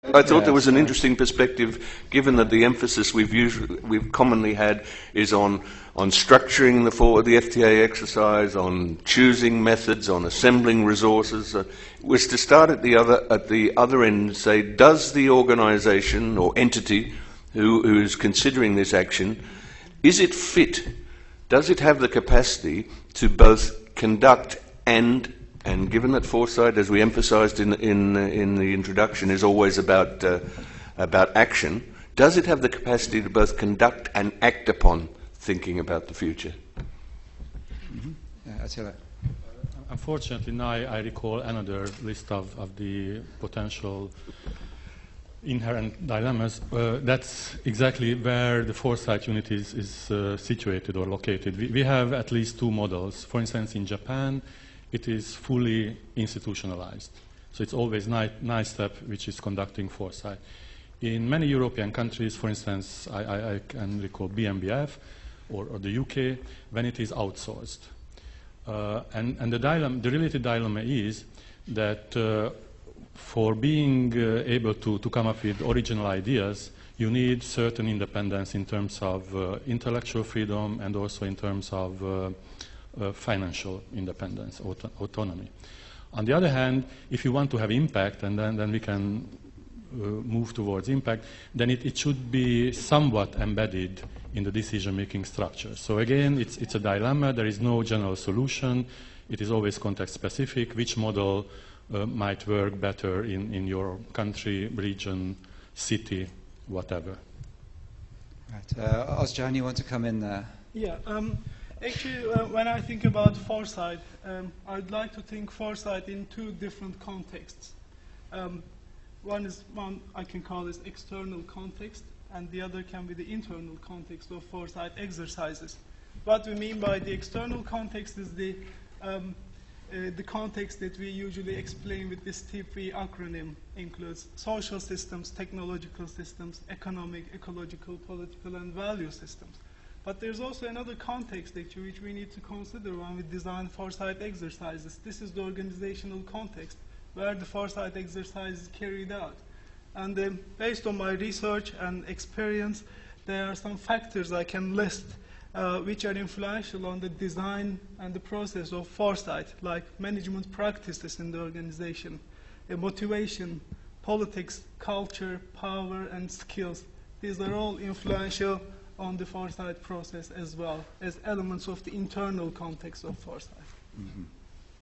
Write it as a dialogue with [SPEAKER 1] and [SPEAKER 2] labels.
[SPEAKER 1] I thought there was an interesting perspective, given that the emphasis we've commonly had is on structuring the FTA exercise, on choosing methods, on assembling resources. Was to start at the other end and say, does the organisation or entity who is considering this action, is it fit? Does it have the capacity to both conduct and given that foresight, as we emphasised in the introduction, is always about action, does it have the capacity to both conduct and act upon thinking about the future?
[SPEAKER 2] Attila.
[SPEAKER 3] Unfortunately, now I recall another list of the potential inherent dilemmas. That's exactly where the foresight unit is situated or located. We have at least two models. For instance, in Japan, it is fully institutionalized. So it's always NICEP which is conducting foresight. In many European countries, for instance, I can recall BMBF or the UK, when it is outsourced. And the related dilemma is that for being able to come up with original ideas, you need certain independence in terms of intellectual freedom and also in terms of financial independence, autonomy. On the other hand, if you want to have impact, and then we can move towards impact, then it should be somewhat embedded in the decision-making structure. So again, it's a dilemma. There is no general solution. It is always context-specific. Which model might work better in your country, region, city, whatever?
[SPEAKER 2] Right. Ozcan, you want to come in there?
[SPEAKER 4] Yeah. Actually, when I think about foresight, I'd like to think foresight in two different contexts. One I can call this external context, and the other can be the internal context of foresight exercises. What we mean by the external context is the context that we usually explain with this TP acronym. Includes social systems, technological systems, economic, ecological, political, and value systems. But there's also another context, actually, which we need to consider when we design foresight exercises. This is the organizational context, where the foresight exercise is carried out. And based on my research and experience, there are some factors I can list which are influential on the design and the process of foresight, like management practices in the organization, motivation, politics, culture, power, and skills. These are all influential on the foresight process as well as elements of the internal context of foresight.
[SPEAKER 2] Mm-hmm.